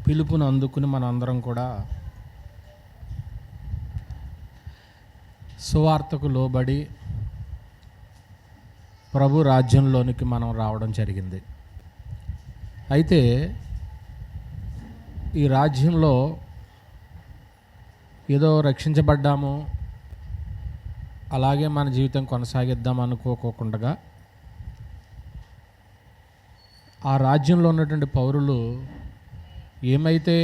పిలుపును అందుకుని మనందరం కూడా సువార్తకు లోబడి ప్రభు రాజ్యంలోనికి మనం రావడం జరిగింది. అయితే ఈ రాజ్యంలో ఏదో రక్షించబడ్డాము, అలాగే మన జీవితం కొనసాగిద్దాం అనుకోకుండా ఆ రాజ్యంలో ఉన్నటువంటి పౌరులు ఏమైతే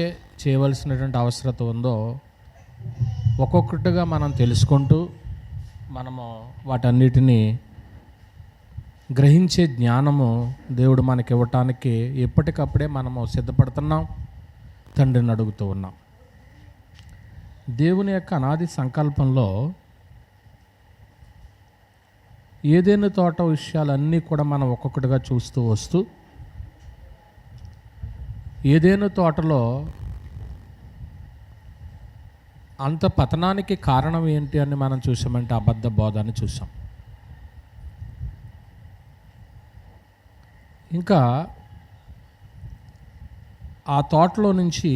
చేయవలసినటువంటి అవసరత ఉందో ఒక్కొక్కటిగా మనం తెలుసుకుంటూ మనము వాటన్నిటినీ గ్రహించే జ్ఞానము దేవుడు మనకి ఇవ్వటానికి ఎప్పటికప్పుడే మనము సిద్ధపడుతున్నాం, తండ్రిని అడుగుతూ ఉన్నాం. దేవుని యొక్క అనాది సంకల్పంలో ఏదైనా తోట విషయాలన్నీ కూడా మనం ఒక్కొక్కటిగా చూస్తూ వస్తూ ఏదైనా తోటలో అంత పతనానికి కారణం ఏంటి అని మనం చూసామంటే అబద్ధ బోధ అని చూసాం. ఇంకా ఆ తోటలో నుంచి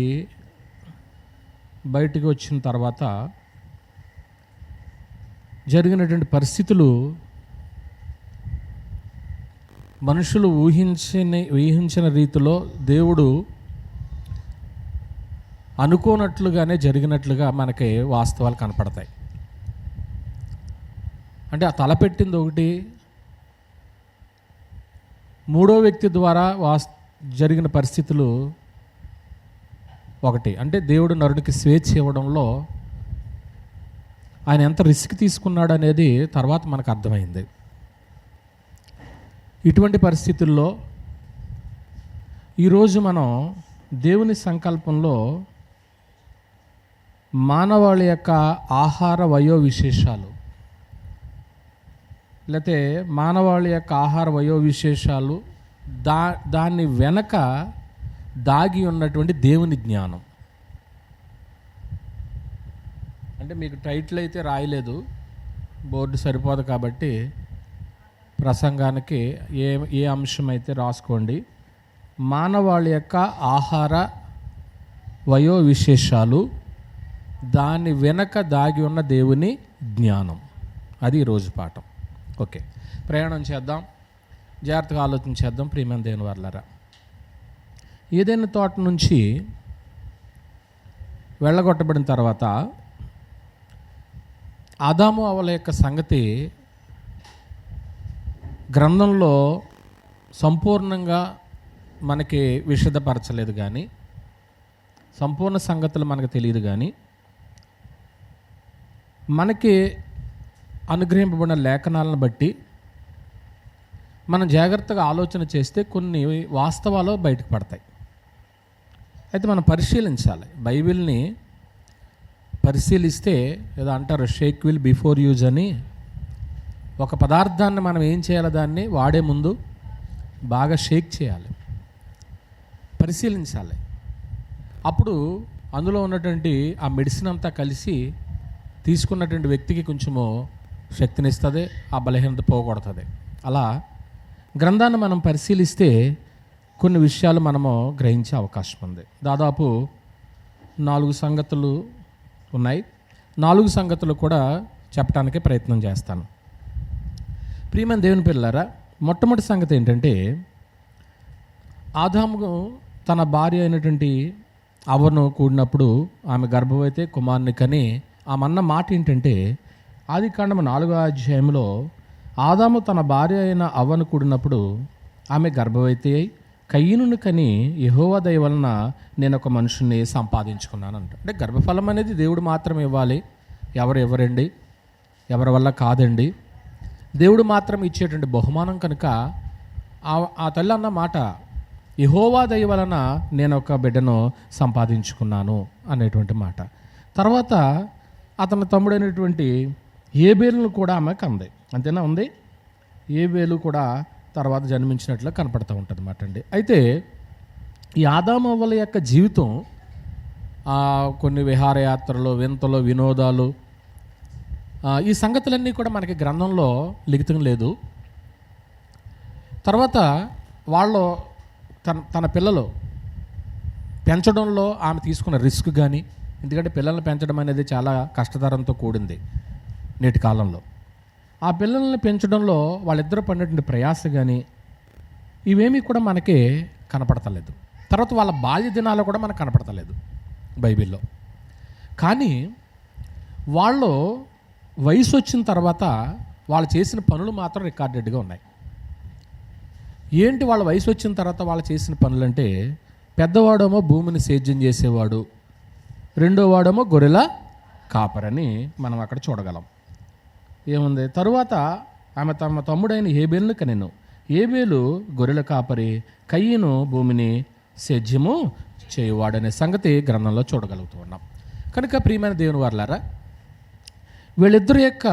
బయటికి వచ్చిన తర్వాత జరిగినటువంటి మనుషులు ఊహించిన రీతిలో దేవుడు అనుకోనట్లుగానే జరిగినట్లుగా మనకి వాస్తవాలు కనపడతాయి. అంటే ఆ తలపెట్టింది ఒకటి, మూడో వ్యక్తి ద్వారా జరిగిన పరిస్థితులు ఒకటి. అంటే దేవుడు నరుడికి స్వేచ్ఛ ఇవ్వడంలో ఆయన ఎంత రిస్క్ తీసుకున్నాడు అనేది తర్వాత మనకు అర్థమైంది. ఇటువంటి పరిస్థితుల్లో ఈరోజు మనం దేవుని సంకల్పంలో మానవాళి యొక్క ఆహార వయో విశేషాలు లేకపోతే మానవాళి యొక్క ఆహార వయో విశేషాలు దాన్ని వెనక దాగి ఉన్నటువంటి దేవుని జ్ఞానం. అంటే మీకు టైటిల్ అయితే రాయలేదు, బోర్డు సరిపోదు కాబట్టి ప్రసంగానికి ఏ అంశం అయితే రాసుకోండి. మానవాళి యొక్క ఆహార వయో విశేషాలు, దాని వెనక దాగి ఉన్న దేవుని జ్ఞానం. అది ఈరోజు పాఠం. ఓకే, ప్రయాణం చేద్దాం, జాగ్రత్తగా ఆలోచించేద్దాం. ప్రియమైన దేవుని వారలారా, ఏదైనా తోట నుంచి వెళ్ళగొట్టబడిన తర్వాత ఆదాము అవ్వల యొక్క సంగతి గ్రంథంలో సంపూర్ణంగా మనకి విశదపరచలేదు, కానీ సంపూర్ణ సంగతులు మనకు తెలియదు. కానీ మనకి అనుగ్రహింపబడిన లేఖనాలను బట్టి మనం జాగ్రత్తగా ఆలోచన చేస్తే కొన్ని వాస్తవాలు బయటకు పడతాయి. అయితే మనం పరిశీలించాలి. బైబిల్ని పరిశీలిస్తే ఏదో అంటారు, షేక్ విల్ బిఫోర్ యూజ్ అని. ఒక పదార్థాన్ని మనం ఏం చేయాలి, దాన్ని వాడే ముందు బాగా షేక్ చేయాలి, పరిశీలించాలి. అప్పుడు అందులో ఉన్నటువంటి ఆ మెడిసిన్ అంతా కలిసి తీసుకున్నటువంటి వ్యక్తికి కొంచెము శక్తినిస్తుంది, ఆ బలహీనత పోగొడుతుంది. అలా గ్రంథాన్ని మనం పరిశీలిస్తే కొన్ని విషయాలు మనము గ్రహించే అవకాశం ఉంది. దాదాపు 4 సంగతులు ఉన్నాయి. 4 సంగతులు కూడా చెప్పడానికి ప్రయత్నం చేస్తాను. ప్రియమైన దేవుని పిల్లలారా, మొట్టమొదటి సంగతి ఏంటంటే, ఆదాము తన భార్య అయినటువంటి అవ్వను కూడినప్పుడు ఆమె గర్భవతి కుమారుని కని ఆమె అన్న మాట ఏంటంటే, ఆదికాండము 4వ అధ్యాయంలో ఆదాము తన భార్య అయిన అవ్వను కూడినప్పుడు ఆమె గర్భవతి అయి కయ్యనుని కని యెహోవా దయ వలన నేను ఒక మనుషుని సంపాదించుకున్నాను అంట. అంటే గర్భఫలం అనేది దేవుడు మాత్రం ఇవ్వాలి, ఎవరండి, ఎవరి వల్ల కాదండి. దేవుడు మాత్రం ఇచ్చేటువంటి బహుమానం కనుక ఆ తల్లి అన్న మాట, యెహోవా దయ వలన నేను ఒక బిడ్డను సంపాదించుకున్నాను అనేటువంటి మాట. తర్వాత అతని తమ్ముడైనటువంటి ఏబేలును కూడా ఆమె కంది. అంతేనా ఉంది? ఏబేలు కూడా తర్వాత జన్మించినట్లు కనపడుతూ ఉంటుంది అన్నమాట అండి. అయితే ఈ ఆదాము అవ్వల యొక్క జీవితం కొన్ని విహారయాత్రలు, వింతలు, వినోదాలు, ఈ సంగతులన్నీ కూడా మనకి గ్రంథంలో లిఖితం లేదు. తర్వాత వాళ్ళు తన పిల్లలు పెంచడంలో ఆమె తీసుకున్న రిస్క్ కానీ, ఎందుకంటే పిల్లల్ని పెంచడం అనేది చాలా కష్టతరంతో కూడింది నేటి కాలంలో. ఆ పిల్లల్ని పెంచడంలో వాళ్ళిద్దరూ పడినటువంటి ప్రయాస కానీ ఇవేమీ కూడా మనకి కనపడతలేదు. తర్వాత వాళ్ళ బాల్య దినాలు కూడా మనకు కనపడతలేదు బైబిల్లో. కానీ వాళ్ళు వయసు వచ్చిన తర్వాత వాళ్ళు చేసిన పనులు మాత్రం రికార్డెడ్గా ఉన్నాయి. ఏంటి వాళ్ళ వయసు వచ్చిన తర్వాత వాళ్ళు చేసిన పనులు అంటే, పెద్దవాడేమో భూమిని సేద్యం చేసేవాడు, రెండో వాడేమో గొర్రెల కాపరని మనం అక్కడ చూడగలం. ఏముంది, తరువాత ఆమె తమ తమ్ముడైన హేబేలును కనెను. హేబేలు గొర్రెల కాపరి, కయీను భూమిని సేద్యము చేయువాడనే సంగతి గ్రంథంలో చూడగలుగుతూ ఉన్నాం. కనుక ప్రియమైన దేవుని వారలారా, వీళ్ళిద్దరి యొక్క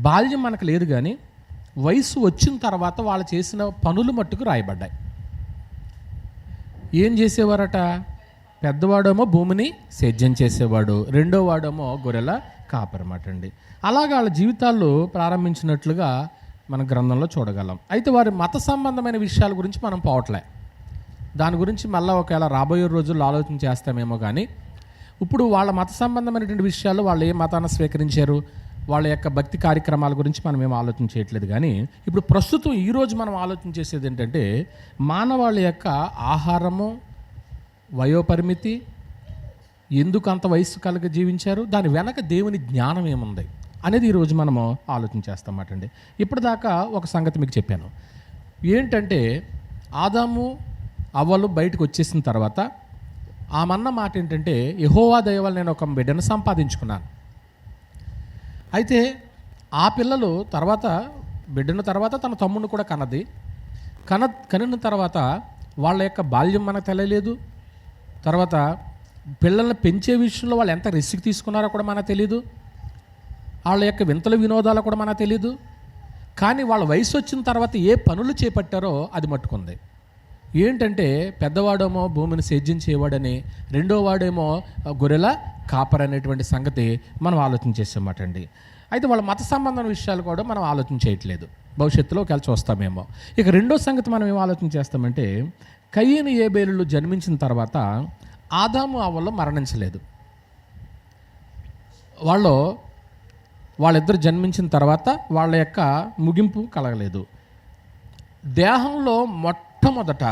బాల్యం మనకు లేదు, కానీ వయసు వచ్చిన తర్వాత వాళ్ళు చేసిన పనులు మట్టుకు రాయబడ్డాయి. ఏం చేసేవారట? పెద్దవాడేమో భూమిని సేద్యం చేసేవాడు, రెండో వాడేమో గొర్రెల కాపరమాట అండి. అలాగా వాళ్ళ జీవితాల్లో ప్రారంభించినట్లుగా మన గ్రంథంలో చూడగలం. అయితే వారి మత సంబంధమైన విషయాల గురించి మనం పోవట్లే. దాని గురించి మళ్ళీ ఒకవేళ రాబోయే రోజుల్లో ఆలోచన చేస్తామేమో, కానీ ఇప్పుడు వాళ్ళ మత సంబంధమైనటువంటి విషయాలు, వాళ్ళు ఏ మతాన్ని స్వీకరించారు, వాళ్ళ యొక్క భక్తి కార్యక్రమాల గురించి మనం ఏం ఆలోచన చేయట్లేదు. కానీ ఇప్పుడు ప్రస్తుతం ఈరోజు మనం ఆలోచన చేసేది ఏంటంటే, మానవాళి యొక్క ఆహారము, వయోపరిమితి, ఎందుకు అంత వయసు కలిగి జీవించారు, దాని వెనక దేవుని జ్ఞానం ఏముంది అనేది ఈరోజు మనము ఆలోచన చేస్తామట అండి. ఇప్పటిదాకా ఒక సంగతి మీకు చెప్పాను. ఏంటంటే, ఆదాము అవ్వలు బయటకు వచ్చేసిన తర్వాత ఆమన్న మాట ఏంటంటే, యెహోవా దయ వల్ల నేను ఒక బిడ్డను సంపాదించుకున్నాను. అయితే ఆ పిల్లలు తర్వాత బిడ్డను తర్వాత తన తమ్ముడిని కూడా కన్నది. కనిన తర్వాత వాళ్ళ యొక్క బాల్యం మనకు తెలియలేదు. తర్వాత పిల్లల్ని పెంచే విషయంలో వాళ్ళు ఎంత రిస్క్ తీసుకున్నారో కూడా మనకు తెలియదు. వాళ్ళ యొక్క వింతల వినోదాలు కూడా మనకు తెలియదు. కానీ వాళ్ళ వయసు వచ్చిన తర్వాత ఏ పనులు చేపట్టారో అది మట్టుకుంది. ఏంటంటే, పెద్దవాడేమో భూమిని సేద్యం చేయవాడని, రెండో వాడేమో గొర్రెల కాపర్ అనేటువంటి సంగతి మనం ఆలోచన చేసామాట అండి. అయితే వాళ్ళ మత సంబంధం విషయాలు కూడా మనం ఆలోచన చేయట్లేదు. భవిష్యత్తులో ఒకవేళ చూస్తామేమో. ఇక రెండో సంగతి మనం ఏం ఆలోచన చేస్తామంటే, కయీను హేబేలులు జన్మించిన తర్వాత ఆదాము అవ్వలు మరణించలేదు. వాళ్ళిద్దరు జన్మించిన తర్వాత వాళ్ళ యొక్క ముగింపు కలగలేదు. దేహంలో మొట్టమొదట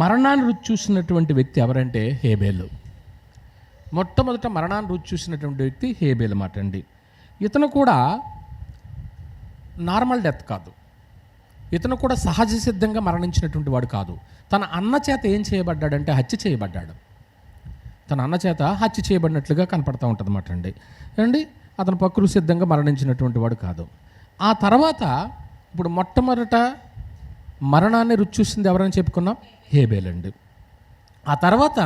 మరణాన్ని రుచి చూసినటువంటి వ్యక్తి ఎవరంటే హేబేలు. మొట్టమొదట మరణాన్ని రుచి చూసినటువంటి వ్యక్తి హేబేలు మాట అండి. ఇతను కూడా నార్మల్ డెత్ కాదు, ఇతను కూడా సహజ సిద్ధంగా మరణించినటువంటి వాడు కాదు. తన అన్న చేత ఏం చేయబడ్డాడంటే హత్య చేయబడ్డాడు. తన అన్న చేత హత్య చేయబడినట్లుగా కనపడుతూ ఉంటుంది అన్నమాట అండి. అతను ప్రకృతి సిద్ధంగా మరణించినటువంటి వాడు కాదు. ఆ తర్వాత ఇప్పుడు మొట్టమొదట మరణాన్ని రుచి చూసింది ఎవరని చెప్పుకున్నాం? హేబేలు అండి. ఆ తర్వాత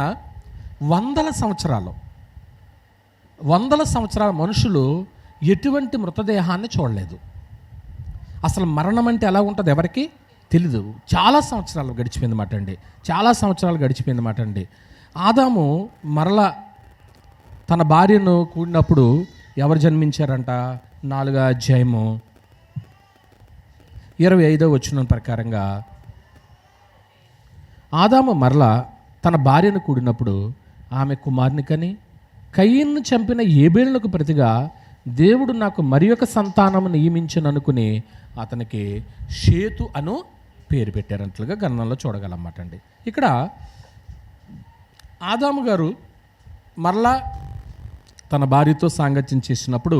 వందల సంవత్సరాల మనుషులు ఎటువంటి మృతదేహాన్ని చూడలేదు. అసలు మరణం అంటే ఎలా ఉంటుంది ఎవరికి తెలీదు. చాలా సంవత్సరాలు గడిచిపోయింది మాట అండి. ఆదాము మరలా తన భార్యను కూడినప్పుడు ఎవరు జన్మించారంట? 4వ అధ్యాయము 25వ వచనం ప్రకారంగా ఆదాము మరలా తన భార్యను కూడినప్పుడు ఆమె కుమారుని కని, కయీనును చంపిన హేబేలునకు ప్రతిగా దేవుడు నాకు మరి ఒక సంతానము నియమించననుకుని అతనికి షేతు అను పేరు పెట్టారంటలుగా గ్రంథంలో చూడగలమాట అండి. ఇక్కడ ఆదాము గారు మరలా తన భార్యతో సాంగత్యం చేసినప్పుడు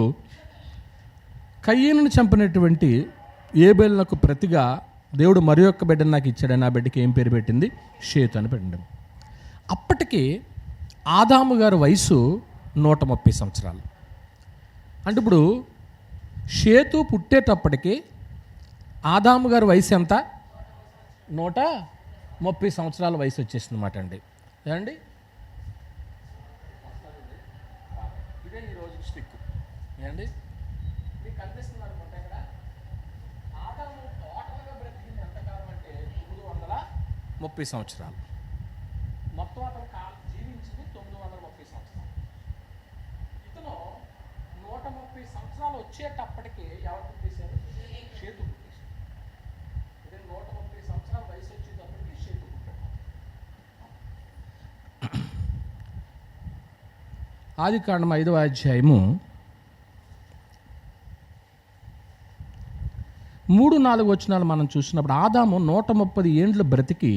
కయీనును చంపినటువంటి హేబేలునకు ప్రతిగా దేవుడు మరి ఒక్క బిడ్డను నాకు ఇచ్చాడని ఆ బిడ్డకి ఏం పేరు పెట్టింది? షేతు అని పెట్టింది. అప్పటికి ఆదాము గారి వయసు 130 సంవత్సరాలు. అంటే ఇప్పుడు షేతు పుట్టేటప్పటికి ఆదాము గారి వయసు ఎంత? 130 సంవత్సరాల వయసు వచ్చేసింది అన్నమాట అండి. ఏమండి, ఇదే ఈరోజు స్టిక్ ఏమండి మీకు కనిపిస్తుంది అనుకుంటా. ఇక్కడ ఆదాము టోటల్గా బ్రతికింది ఎంతకాలం అంటే 930 సంవత్సరాలు. మొత్తం అతను జీవించింది 930 సంవత్సరాలు. ఇతను 130 సంవత్సరాలు వచ్చేటప్పటికి ఎవరు పుట్టేశారు? షేతు పుట్టేశారు. ఇదే 130 సంవత్సరాల వయసు వచ్చేటప్పటికి షేతు పుట్టాడు. ఆదికాండం 5వ అధ్యాయము 3-4 వచనాలు మనం చూసినప్పుడు, ఆదాము 130 ఏండ్లు బ్రతికి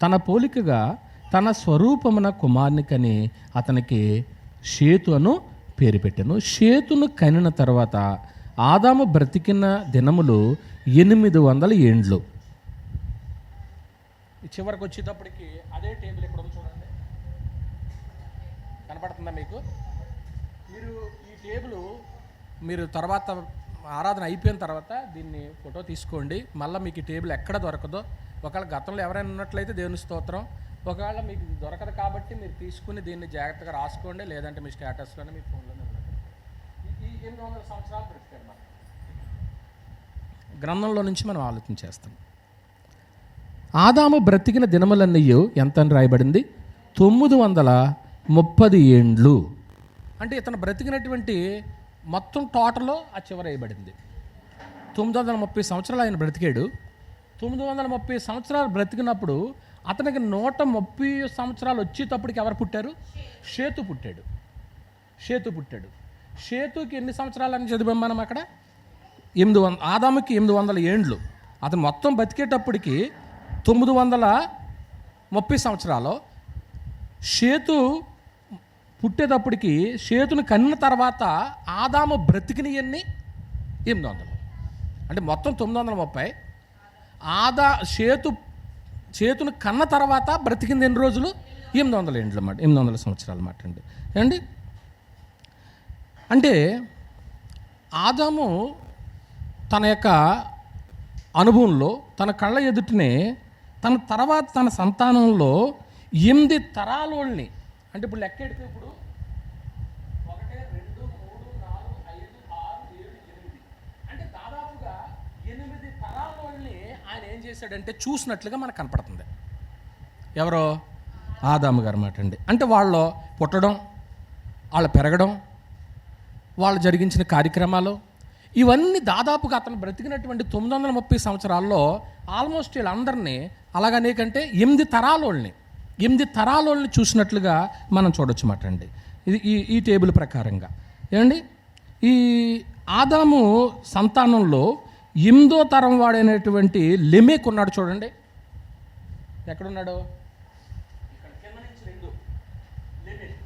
తన పోలికగా తన స్వరూపమున కుమారుని కని అతనికి షేతు అను పేరు పెట్టాను. షేతును కనిన తర్వాత ఆదాము బ్రతికిన దినములు 800 ఏండ్లు. చివరికి వచ్చేటప్పటికి అదే టేబుల్ ఇక్కడ ఉంది చూడండి, కనపడుతుందా మీకు? మీరు ఈ టేబుల్ మీరు తర్వాత ఆరాధన అయిపోయిన తర్వాత దీన్ని ఫోటో తీసుకోండి. మళ్ళీ మీకు ఈ టేబుల్ ఎక్కడ దొరకదో, ఒకవేళ గతంలో ఎవరైనా ఉన్నట్లయితే దేవుని స్తోత్రం, ఒకవేళ మీకు దొరకదు కాబట్టి మీరు తీసుకుని దీన్ని జాగ్రత్తగా రాసుకోండి, లేదంటే మీ స్టేటస్లోనే మీ ఫోన్లోనే ఉన్నది. ఈ 800 సంవత్సరాలు బ్రతికారు మనం గ్రంథంలో నుంచి మనం ఆలోచన చేస్తాం. ఆదాము బ్రతికిన దినములన్నయ్యో ఎంత అని రాయబడింది? 930 ఏండ్లు. అంటే ఇతను బ్రతికినటువంటి మొత్తం టోటల్ ఆ చివర వేయబడింది. 930 సంవత్సరాలు ఆయన బ్రతికాడు. 930 సంవత్సరాలు బ్రతికినప్పుడు అతనికి 130 సంవత్సరాలు వచ్చేటప్పటికి ఎవరు పుట్టారు? షేతు పుట్టాడు. షేతుకి ఎన్ని సంవత్సరాలు అని చదివాం మనం అక్కడ? 800. ఆదాముకి 800 ఏండ్లు. అతను మొత్తం బతికేటప్పటికి 930 సంవత్సరాలు. షేతు పుట్టేటప్పటికి, షేతును కన్న తర్వాత ఆదాము బ్రతికిన ఎన్ని? 800. అంటే మొత్తం 930. షేతును కన్న తర్వాత బ్రతికింది ఎన్ని రోజులు? 800 ఏండ్లు అన్నమాట, 800 సంవత్సరాలు అన్నమాట అండి. ఏమండి? అంటే ఆదాము తన యొక్క అనుభవంలో తన కళ్ళ ఎదుటనే తన తర్వాత తన సంతానంలో 8 తరాలోళ్ళని, అంటే ఇప్పుడు లెక్క ఎడితే ఇప్పుడు 1 2 3 4 5 6 7 8, అంటే దాదాపుగా 8 తరాలోళ్ళని ఆయన ఏం చేశాడంటే చూసినట్లుగా మనకు కనపడుతుంది. ఎవరో? ఆదాము గారు అన్నమాట అండి. అంటే వాళ్ళు పుట్టడం, వాళ్ళు పెరగడం, వాళ్ళు జరిగించిన కార్యక్రమాలు, ఇవన్నీ దాదాపుగా అతను బ్రతికినటువంటి 930 సంవత్సరాల్లో ఆల్మోస్ట్ వీళ్ళందరినీ అలాగనేకంటే 8 తరాలోళ్ళని చూసినట్లుగా మనం చూడొచ్చు మాట అండి. ఇది ఈ టేబుల్ ప్రకారంగా. ఏమండి? ఈ ఆదాము సంతానంలో 8వ తరం వాడైనటువంటి లెమెక్ ఉన్నాడు చూడండి. ఎక్కడున్నాడు? ఇక్కడ కింద నుంచి 2 లెమెక్.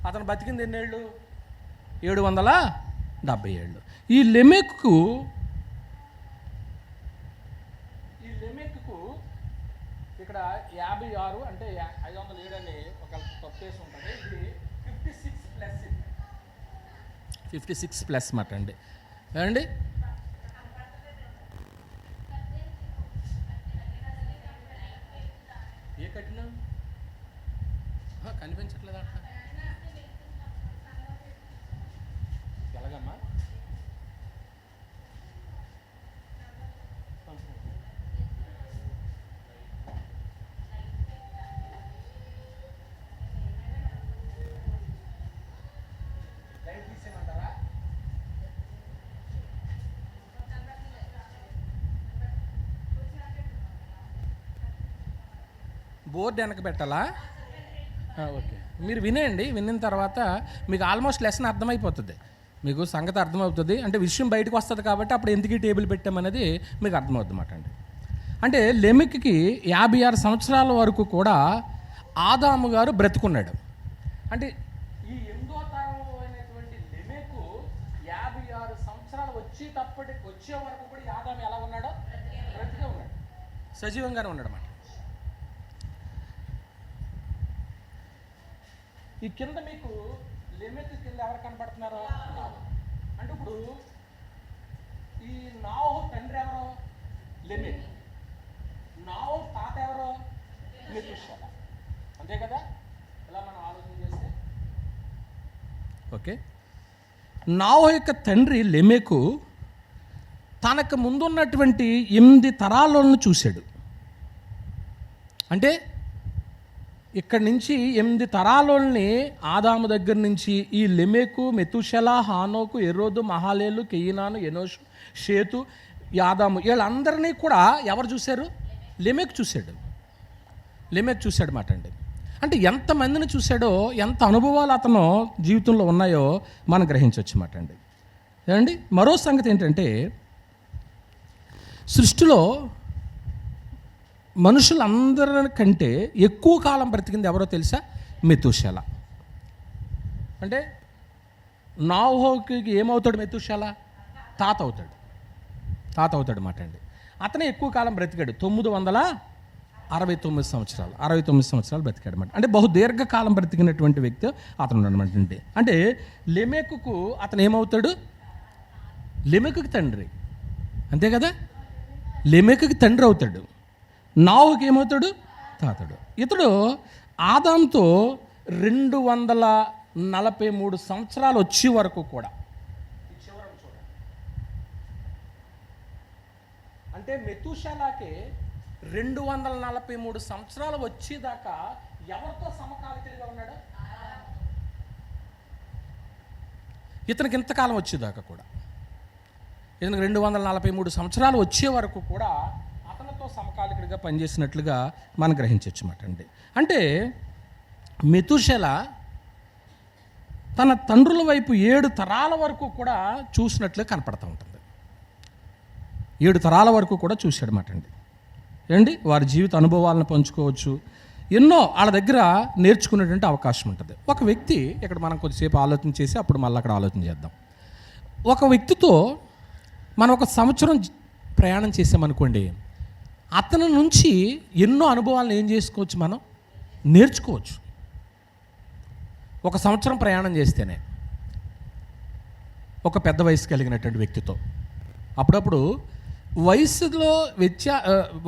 అతను బతికింది ఎన్నేళ్ళు? 770 ఏళ్ళు. ఈ లెమెక్కు ఇక్కడ 56 అంటే 507 అని ఒక తప్పేసి ఉంటుంది. ఇది 56 ప్లస్ మాట అండి. ఏమండి? ఏ కట్టినా కనిపించట్లేదా? ఎలాగమ్మా? బోర్డు వెనక పెట్టాలా? ఓకే, మీరు వినేయండి. విన్న తర్వాత మీకు ఆల్మోస్ట్ లెసన్ అర్థమైపోతుంది, మీకు సంగతి అర్థమవుతుంది. అంటే విషయం బయటకు వస్తుంది కాబట్టి అప్పుడు ఎందుకు ఈ టేబుల్ పెట్టామనేది మీకు అర్థమవుతుంది అన్నమాట అండి. అంటే లెమెక్కి 56 సంవత్సరాల వరకు కూడా ఆదాము గారు బ్రతుకున్నాడు. అంటే ఈ 8వ తరం అయినటువంటి లెమెకు 56 సంవత్సరాలు వచ్చే వరకు కూడా ఆదాము ఎలా ఉన్నాడో? బ్రతికే ఉన్నాడు, సజీవంగానే ఉన్నాడు అన్నమాట. ఈ కింద మీకు లెమెక్ కింద ఎవరు కనపడుతున్నారో? అంటే ఇప్పుడు ఈ నాహు తండ్రి ఎవరో? లెమెక్. నాహు తాత ఎవరో? మెతూషెల. అంతే కదా? ఇలా మనం ఆలోచన చేస్తే ఓకే. నాహు యొక్క తండ్రి లెమెకు తనకు ముందున్నటువంటి 8 తరాలను చూశాడు. అంటే ఇక్కడి నుంచి 8 తరాలని ఆదాము దగ్గర నుంచి ఈ లెమెకు, మెతూషెల, హానోకు, ఎరోదు, మహాలేలు, కెయినాను, ఎనోషు, షేతు, యాదాము, వీళ్ళందరినీ కూడా ఎవరు చూశారు? లెమెక్ చూశాడు మాట అండి. అంటే ఎంతమందిని చూశాడో, ఎంత అనుభవాలు అతను జీవితంలో ఉన్నాయో మనం గ్రహించవచ్చు అన్నమాట అండి. ఏమండి, మరో సంగతి ఏంటంటే, సృష్టిలో మనుషులందరికంటే ఎక్కువ కాలం బ్రతికింది ఎవరో తెలుసా? మెతూషెల. అంటే నాహోకి ఏమవుతాడు? మెతూషెల తాత అవుతాడు అన్నమాట అండి. అతనే ఎక్కువ కాలం బ్రతికాడు, 969 సంవత్సరాలు. 69 సంవత్సరాలు బ్రతికాడు అనమాట. అంటే బహు దీర్ఘకాలం బ్రతికినటువంటి వ్యక్తి అతను అనమాట అండి. అంటే లెమెకుకు అతను ఏమవుతాడు? లెమెకుకి తండ్రి, అంతే కదా? లెమెకుకి తండ్రి అవుతాడు. నాహుకి ఏమవుతాడు? తాతడు. ఇతడు ఆదాంతో 243 సంవత్సరాలు వచ్చే వరకు కూడా, అంటే మెతూషెలకి 243 సంవత్సరాలు వచ్చేదాకా ఎవరితో సమకాలికంగా ఉన్నాడు? ఇతనికి ఇంతకాలం వచ్చేదాకా కూడా, ఇతనికి 243 సంవత్సరాలు వచ్చే వరకు కూడా అతనితో సమకాలికుడిగా పనిచేసినట్లుగా మనం గ్రహించవచ్చు అన్నమాట అండి. అంటే మెతూషెల తన తండ్రుల వైపు 7 తరాల వరకు కూడా చూసినట్లుగా కనపడుతూ ఉంటుంది. 7 తరాల వరకు కూడా చూశాడన్నమాట అండి. ఏంటి, వారి జీవిత అనుభవాలను పంచుకోవచ్చు, ఎన్నో వాళ్ళ దగ్గర నేర్చుకునేటువంటి అవకాశం ఉంటుంది. ఒక వ్యక్తి, ఇక్కడ మనం కొద్దిసేపు ఆలోచన చేసి అప్పుడు మళ్ళీ అక్కడ ఆలోచన చేద్దాం. ఒక వ్యక్తితో మనం 1 సంవత్సరం ప్రయాణం చేసామనుకోండి, అతని నుంచి ఎన్నో అనుభవాలను ఏం చేసుకోవచ్చు? మనం నేర్చుకోవచ్చు. 1 సంవత్సరం ప్రయాణం చేస్తేనే ఒక పెద్ద వయసు కలిగినటువంటి వ్యక్తితో, అప్పుడప్పుడు వయసులో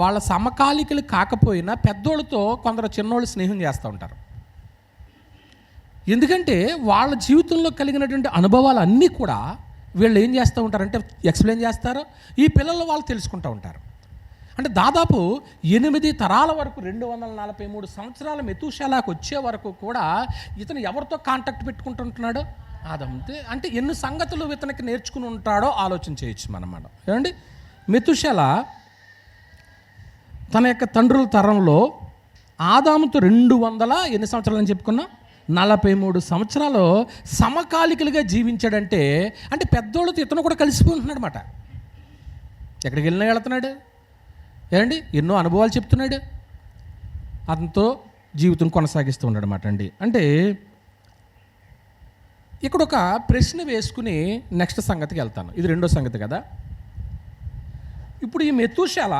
వాళ్ళ సమకాలికలు కాకపోయినా పెద్దోళ్ళతో కొందరు చిన్నోళ్ళు స్నేహం చేస్తూ ఉంటారు. ఎందుకంటే వాళ్ళ జీవితంలో కలిగినటువంటి అనుభవాలు అన్నీ కూడా వీళ్ళు ఏం చేస్తూ ఉంటారంటే ఎక్స్ప్లెయిన్ చేస్తారు, ఈ పిల్లలు వాళ్ళు తెలుసుకుంటూ ఉంటారు. అంటే దాదాపు 8 తరాల వరకు, 243 సంవత్సరాల మెతూషెలకు వచ్చే వరకు కూడా ఇతను ఎవరితో కాంటాక్ట్ పెట్టుకుంటుంటున్నాడు? ఆదాముతో. అంటే ఎన్ని సంగతులు ఇతనికి నేర్చుకుని ఉంటాడో ఆలోచన చేయొచ్చు మనం. ఏమండి, మెతూషెల తన యొక్క తండ్రుల తరంలో ఆదాముతో 200 ఎన్ని సంవత్సరాలు అని చెప్పుకున్నా? 43 సంవత్సరాలు సమకాలికలుగా జీవించాడంటే, అంటే పెద్దోళ్ళతో ఇతను కూడా కలిసిపోతున్నాడు అన్నమాట. ఎక్కడికి వెళ్ళినా వెళుతున్నాడు, ఏమండి, ఎన్నో అనుభవాలు చెప్తున్నాడు, అతనితో జీవితం కొనసాగిస్తూ ఉన్నాడు అన్నమాట అండి. అంటే ఇక్కడ ఒక ప్రశ్న వేసుకుని నెక్స్ట్ సంగతికి వెళ్తాను. ఇది రెండో సంగతి కదా. ఇప్పుడు ఈ మెతూషెల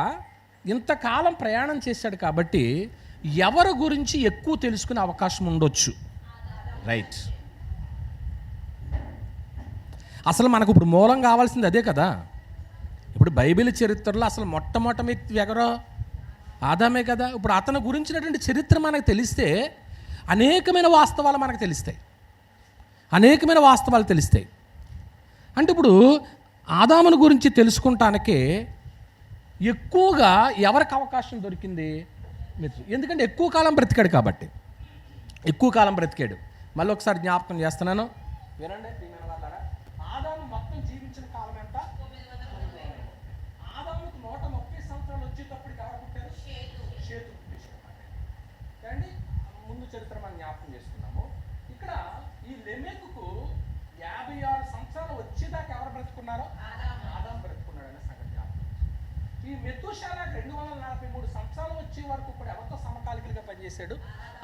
ఇంతకాలం ప్రయాణం చేశాడు కాబట్టి ఎవరి గురించి ఎక్కువ తెలుసుకునే అవకాశం ఉండొచ్చు? రైట్. అసలు మనకు ఇప్పుడు మూలం కావాల్సింది అదే కదా. ఇప్పుడు బైబిల్ చరిత్రలో అసలు మొట్టమొదటి వ్యక్తి ఎవరో? ఆదామే కదా. ఇప్పుడు అతని గురించినటువంటి చరిత్ర మనకు తెలిస్తే అనేకమైన వాస్తవాలు మనకు తెలుస్తాయి. అంటే ఇప్పుడు ఆదాముని గురించి తెలుసుకుంటానికే ఎక్కువగా ఎవరికి అవకాశం దొరికింది? ఎందుకంటే ఎక్కువ కాలం బ్రతికాడు కాబట్టి. మళ్ళీ ఒకసారి జ్ఞాపకం చేస్తున్నాను, వినండి. ఆదాము మొత్తం జీవించిన కాలం ఎంత? ఆదాముకు 130 సంవత్సరాలు వచ్చేటప్పటికి ఎవరు పుట్టారు? షేతు పుట్టాడు. ముందు చరిత్ర మనం జ్ఞాపకం చేసుకున్నాము. ఇక్కడ ఈ లెమెకుకు 56 సంవత్సరాలు వచ్చేదాకా ఎవరు బ్రతుకున్నారో? ఆదాము బ్రతుకున్నాడు అనే సంగతి. ఈ మెతూషెల 243 సంవత్సరాలు వచ్చే వరకు కూడా ఎవరితో సమకాలికలుగా పనిచేశాడు?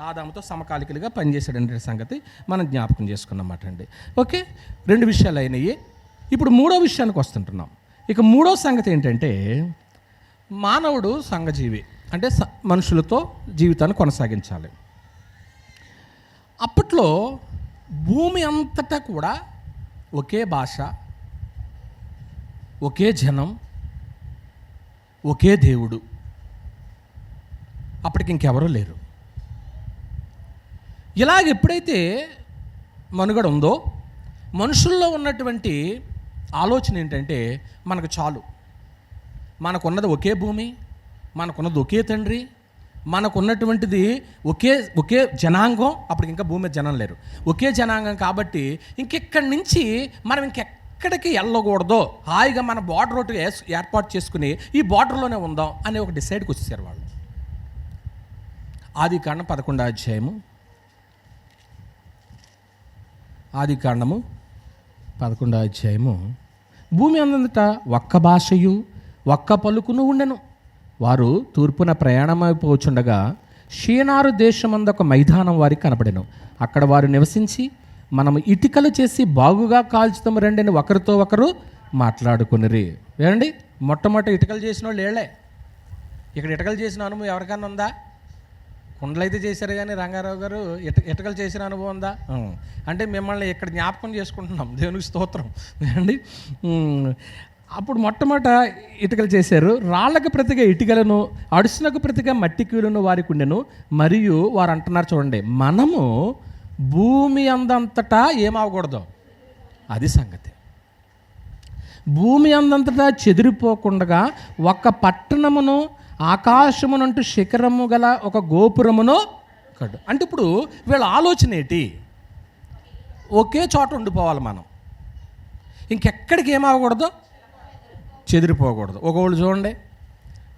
ఆదాముతో సమకాలికలుగా పనిచేశాడు అనే సంగతి మనం జ్ఞాపకం చేసుకున్నమాట అండి. ఓకే, 2 విషయాలు అయినాయి. ఇప్పుడు 3వ విషయానికి వస్తుంటున్నాం. ఇక 3వ సంగతి ఏంటంటే, మానవుడు సంఘజీవి, అంటే మనుషులతో జీవితాన్ని కొనసాగించాలి. అప్పట్లో భూమి అంతటా కూడా ఒకే భాష, ఒకే జనం, ఒకే దేవుడు. అప్పటికి ఇంకెవరూ లేరు. ఇలాగ ఎప్పుడైతే మనుగడ ఉందో, మనుషుల్లో ఉన్నటువంటి ఆలోచన ఏంటంటే, మనకు చాలు, మనకున్నది ఒకే భూమి, మనకున్నది ఒకే తండ్రి, మనకున్నటువంటిది ఒకే జనాంగం. అప్పటికి ఇంకా భూమి మీద జనం లేరు, ఒకే జనాంగం. కాబట్టి ఇంకెక్కడి నుంచి మనం ఇంకెక్కడికి వెళ్ళకూడదో, హాయిగా మన బార్డర్ ఒకటి ఏర్పాటు చేసుకుని ఈ బార్డర్లోనే ఉందాం అనే ఒక డిసైడ్కి వచ్చేసారు వాళ్ళు. ఆదికాండం 11వ అధ్యాయము ఆదికాండము 11వ అధ్యాయము. భూమి అందంతటా ఒక్క భాషయు ఒక్క పలుకును ఉండెను. వారు తూర్పున ప్రయాణమైపోచుండగా షీనారు దేశమందు ఒక మైదానం వారికి కనపడెను. అక్కడ వారు నివసించి, మనం ఇటుకలు చేసి బాగుగా కాల్చుతాము రండి అని ఒకరితో ఒకరు మాట్లాడుకునిరి. ఏమండి, మొట్టమొదటి ఇటుకలు చేసిన వాళ్ళు ఏళ్లే. ఇక్కడ ఇటుకలు చేసిన అనుభవం ఎవరికైనా ఉందా? కుండలు అయితే చేశారు, కానీ రంగారావు గారు ఇటుకలు చేసిన అనుభవం ఉందా? అంటే మిమ్మల్ని ఇక్కడ జ్ఞాపకం చేసుకుంటున్నాం, దేవునికి స్తోత్రం అండి. అప్పుడు మొట్టమొదట ఇటుకలు చేశారు. రాళ్లకు ప్రతిగా ఇటుకలను, అడుసునకు ప్రతిగా మట్టి కీలును వారికి ఉండెను. మరియు వారు అంటున్నారు చూడండి, మనము భూమి అందంతటా ఏమవకూడదు, అది సంగతి. భూమి అందంతటా చెదిరిపోకుండా ఒక్క పట్టణమును ఆకాశమునంటూ శిఖరము గల ఒక గోపురమును కట్టు. అంటే ఇప్పుడు వీళ్ళ ఆలోచన ఏంటి? ఒకే చోట ఉండిపోవాలి మనం, ఇంకెక్కడికి ఏమవకూడదు, చెదిరిపోకూడదు. ఒకళ్ళు చూడండి,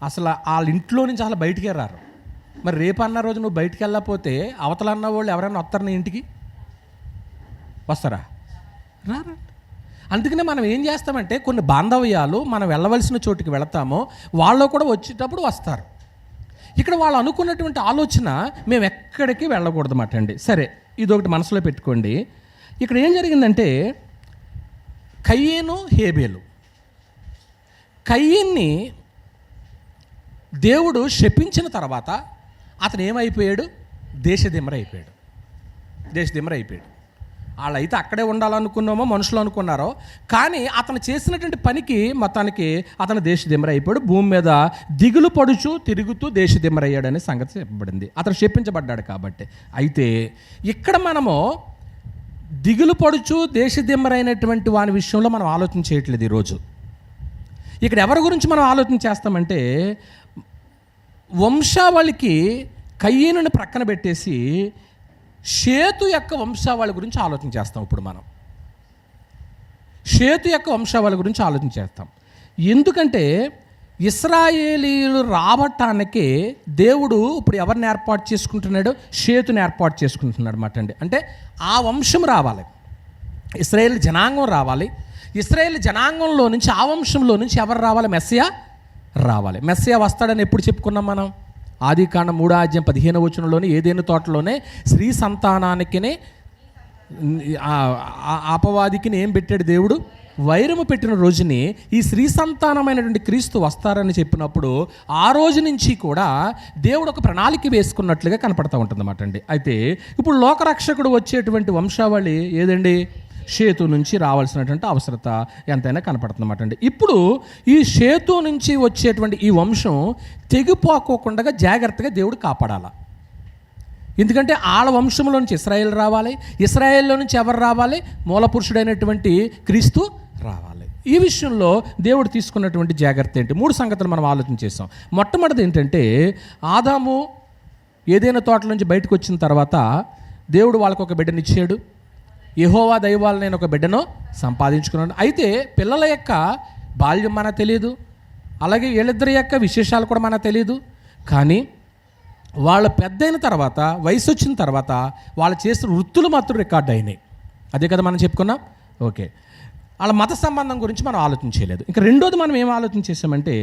అసలు వాళ్ళ ఇంట్లో నుంచి అసలు బయటికే రారు. మరి రేపు అన్న రోజు నువ్వు బయటికి వెళ్ళకపోతే అవతల అన్న వాళ్ళు ఎవరైనా వస్తారు నీ ఇంటికి? వస్తారా? రారా. అందుకనే మనం ఏం చేస్తామంటే కొన్ని బాంధవ్యాలు మనం వెళ్ళవలసిన చోటుకి వెళతామో వాళ్ళు కూడా వచ్చేటప్పుడు వస్తారు. ఇక్కడ వాళ్ళు అనుకున్నటువంటి ఆలోచన మేము ఎక్కడికి వెళ్ళకూడదు మాట అండి. సరే, ఇదొకటి మనసులో పెట్టుకోండి. ఇక్కడ ఏం జరిగిందంటే కయీను హేబేలు. కయీన్ని దేవుడు శపించిన తర్వాత అతను ఏమైపోయాడు? దేశదిమ్మర అయిపోయాడు. వాళ్ళైతే అక్కడే ఉండాలనుకున్నామో మనుషులు అనుకున్నారో, కానీ అతను చేసినటువంటి పనికి మొత్తానికి అతను దేశదిమ్మర అయిపోయాడు. భూమి మీద దిగులు పడుచు తిరుగుతూ దేశదిమ్మర అయ్యాడనే సంగతి చెప్పబడింది. అతను శపించబడ్డాడు కాబట్టి. అయితే ఇక్కడ మనము దిగులు పడుచు దేశదిమ్మరైనటువంటి వాని విషయంలో మనం ఆలోచన చేయట్లేదు ఈరోజు. ఇక్కడ ఎవరి గురించి మనం ఆలోచన చేస్తామంటే వంశావళికి కయీనుని ప్రక్కన పెట్టేసి షేతు యొక్క వంశావళి గురించి ఆలోచన చేస్తాం. ఇప్పుడు మనం షేతు యొక్క వంశావళి గురించి ఆలోచన చేస్తాం. ఎందుకంటే ఇశ్రాయేలీయులు రావటానికి దేవుడు ఇప్పుడు ఎవరిని ఏర్పాటు చేసుకుంటున్నాడు? షేతుని ఏర్పాటు చేసుకుంటున్నాడు అన్నమాట అండి. అంటే ఆ వంశం రావాలి, ఇశ్రాయేల్ జనాంగం రావాలి. ఇశ్రాయేల్ జనాంగంలో నుంచి, ఆ వంశంలో నుంచి ఎవరు రావాలి? మెస్సియా రావాలి. మెస్సియా వస్తాడని ఎప్పుడు చెప్పుకున్నాం మనం? ఆదికాండం 3వ అధ్యాయం 15వ వచనంలోనే ఏదైనా తోటలోనే స్త్రీ సంతానానికి అపవాదికి ఏం పెట్టాడు దేవుడు? వైరము పెట్టిన రోజుని ఈ స్త్రీ సంతానమైనటువంటి క్రీస్తు వస్తారని చెప్పినప్పుడు ఆ రోజు నుంచి కూడా దేవుడు ఒక ప్రణాళిక వేసుకున్నట్లుగా కనపడతా ఉంటుందన్నమాట అండి. అయితే ఇప్పుడు లోకరక్షకుడు వచ్చేటువంటి వంశావళి ఏదండి? షేతు నుంచి రావాల్సినటువంటి అవసరత ఎంతైనా కనపడుతుందన్నమాట అండి. ఇప్పుడు ఈ షేతు నుంచి వచ్చేటువంటి ఈ వంశం తెగిపోకోకుండా జాగ్రత్తగా దేవుడు కాపాడాల. ఎందుకంటే ఆళ్ళ వంశంలో నుంచి ఇశ్రాయేల్ రావాలి, ఇశ్రాయేల్లో నుంచి ఎవరు రావాలి? మూలపురుషుడైనటువంటి క్రీస్తు రావాలి. ఈ విషయంలో దేవుడు తీసుకున్నటువంటి జాగ్రత్త ఏంటి? 3 సంగతులు మనం ఆలోచన చేసాం. మొట్టమొదటిది ఏంటంటే ఆదాము ఏదైనా తోటల నుంచి బయటకు వచ్చిన తర్వాత దేవుడు వాళ్ళకు ఒక బిడ్డనిచ్చాడు. యెహోవా దయవల్ల నేను ఒక బిడ్డను సంపాదించుకున్నాను. అయితే పిల్లల యొక్క బాల్యం మనకు తెలియదు, అలాగే వీళ్ళిద్దరి యొక్క విశేషాలు కూడా మనకు తెలియదు. కానీ వాళ్ళ పెద్దయిన తర్వాత, వయసు వచ్చిన తర్వాత వాళ్ళు చేసిన వృత్తులు మాత్రం రికార్డ్ అయినాయి. అదే కదా మనం చెప్పుకున్నాం. ఓకే, వాళ్ళ మత సంబంధం గురించి మనం ఆలోచన చేయలేదు. ఇంకా రెండోది మనం ఏం ఆలోచన చేసామంటే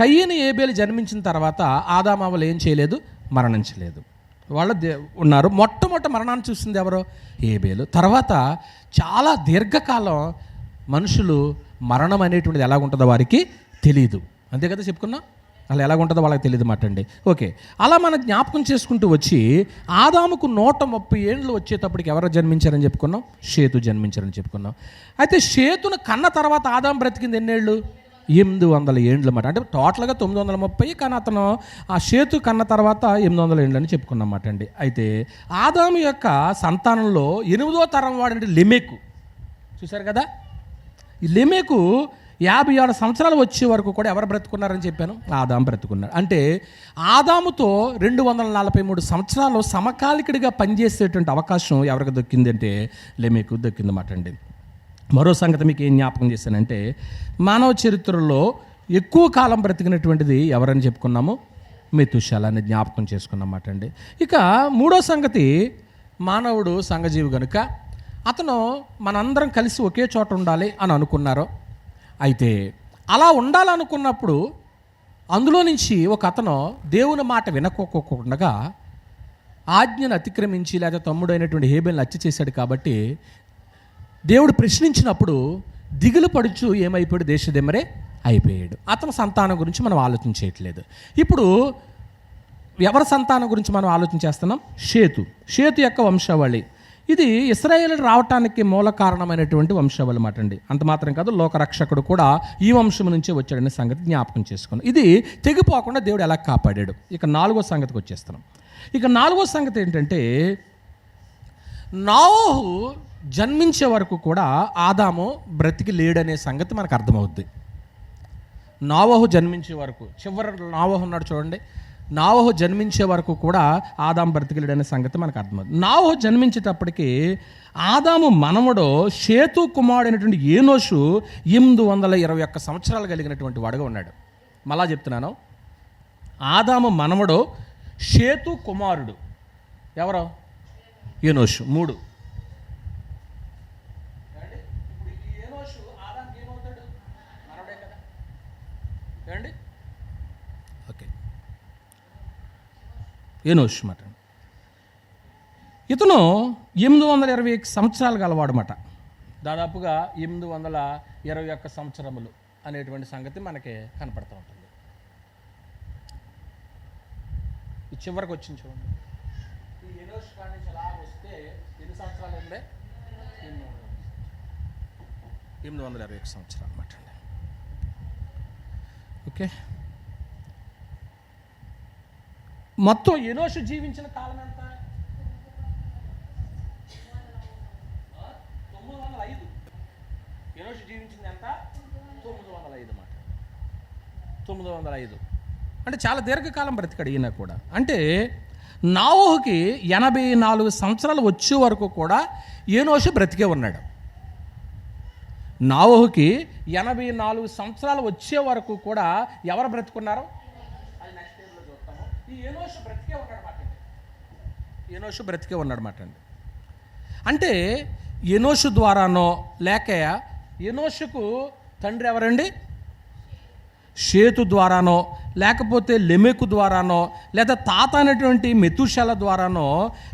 కయీను హేబేలు జన్మించిన తర్వాత ఆదాము అవ్వలు ఏం చేయలేదు? మరణించలేదు. వాళ్ళు ఉన్నారు. మొట్టమొదటి మరణాన్ని చూసింది ఎవరో? హేబేలు. తర్వాత చాలా దీర్ఘకాలం మనుషులు మరణం అనేటువంటిది ఎలాగుంటుందో వారికి తెలియదు. అంతే కదా చెప్పుకున్నాం. అలా ఎలాగుంటుందో వాళ్ళకి తెలియదు మాట అండి. ఓకే, అలా మనం జ్ఞాపకం చేసుకుంటూ వచ్చి ఆదాముకు 130 ఏళ్ళు వచ్చేటప్పటికి ఎవరు జన్మించారని చెప్పుకున్నాం? షేతు జన్మించారని చెప్పుకున్నాం. అయితే షేతును కన్న తర్వాత ఆదాము బ్రతికింది ఎన్నేళ్ళు? 800 ఏండ్లు అన్నమాట. అంటే టోటల్గా 930, కానీ అతను ఆ షేతు కన్న తర్వాత 800 ఏండ్లు అని చెప్పుకున్నమాట అండి. అయితే ఆదాము యొక్క సంతానంలో 8వ తరం వాడంటే లెమెకు. చూశారు కదా, ఈ లెమెకు 57 సంవత్సరాలు వచ్చే వరకు కూడా ఎవరు బ్రతుకున్నారని చెప్పాను? ఆదాము బ్రతుకున్నాడు. అంటే ఆదాముతో 243 సంవత్సరాలు సమకాలికుడిగా పనిచేసేటువంటి అవకాశం ఎవరికి దొక్కిందంటే లెమెకు దొక్కిందన్నమాట అండి. మరో సంగతి మీకు ఏం జ్ఞాపకం చేశానంటే మానవ చరిత్రలో ఎక్కువ కాలం బ్రతికినటువంటిది ఎవరని చెప్పుకున్నాము? మెతుషెలని జ్ఞాపకం చేసుకున్నమాట అండి. ఇక 3వ సంగతి, మానవుడు సంఘజీవి కనుక అతను మనందరం కలిసి ఒకే చోట ఉండాలి అని అనుకున్నారు. అయితే అలా ఉండాలనుకున్నప్పుడు అందులో నుంచి ఒక అతను దేవుని మాట వినకోకుండా ఆజ్ఞను అతిక్రమించి లేదా తమ్ముడు అయినటువంటి హేబెల్ని హత్య చేశాడు. కాబట్టి దేవుడు ప్రశ్నించినప్పుడు దిగులు పడుచు ఏమైపోయాడు, దేశదెమ్మరే అయిపోయాడు. అతని సంతానం గురించి మనం ఆలోచించేయట్లేదు. ఇప్పుడు ఎవరి సంతానం గురించి మనం ఆలోచన చేస్తున్నాం? షేతు యొక్క వంశావళి. ఇది ఇశ్రాయేల్ రావటానికి మూల కారణమైనటువంటి వంశావళి మాట అండి. అంత మాత్రం కాదు, లోకరక్షకుడు కూడా ఈ వంశం నుంచే వచ్చాడనే సంగతి జ్ఞాపకం చేసుకున్నాం. ఇది తెగిపోకుండా దేవుడు ఎలా కాపాడాడు. ఇక 4వ సంగతికి వచ్చేస్తున్నాం. ఇక 4వ సంగతి ఏంటంటే, నోవహు జన్మించే వరకు కూడా ఆదాము బ్రతికి లేడనే సంగతి మనకు అర్థమవుద్ది. నోవహు జన్మించే వరకు, చివరి నోవహు ఉన్నాడు చూడండి, నోవహు జన్మించే వరకు కూడా ఆదాము బ్రతికిలేడనే సంగతి మనకు అర్థమవుతుంది. నోవహు జన్మించేటప్పటికి ఆదాము మనవడు షేతు కుమారుడైనటువంటి ఏనోషు 821 సంవత్సరాలు కలిగినటువంటి వాడుగా ఉన్నాడు. మళ్ళా చెప్తున్నాను, ఆదాము మనవడు షేతు కుమారుడు ఎవరో ఏనోషు 3. ఏమండి? ఓకే, ఏనోషు మాట. ఇతను 821 సంవత్సరాలు గలవాడు మాట. దాదాపుగా 821 సంవత్సరములు అనేటువంటి సంగతి మనకి కనపడుతూ ఉంటుంది. ఈ చివరికి వచ్చింది చూడండి. ఈ ఏనోషు కాడి నుంచి అలా వస్తే ఎన్ని సంవత్సరాలు ఉండే? 821 సంవత్సరాలు అన్నమాట అండి. ఓకే, మొత్తం ఏనోషు జీవించిన కాలం ఎంత? 905. ఏనోషు జీవించింది ఎంత? 905 మాట. 905 అంటే చాలా దీర్ఘకాలం బ్రతికాడు ఈయన కూడా. అంటే నోవహుకి 84 సంవత్సరాలు వచ్చే వరకు కూడా ఏనోషు బ్రతికే ఉన్నాడు. నోవహుకి 84 సంవత్సరాలు వచ్చే వరకు కూడా ఎవరు బ్రతుకున్నారు? అది నెక్స్ట్ టైంలో చూస్తాము. ఈ ఏనోషు బ్రతికే ఉన్నాడు మాట. ఏనోషు బ్రతికే ఉన్నాడు మాట అండి. అంటే ఏనోషు ద్వారానో లేక ఏనోషుకు తండ్రి ఎవరండి? షేతు ద్వారానో లేకపోతే లెమెకు ద్వారానో లేదా తాత అనేటువంటి మెతుషల ద్వారానో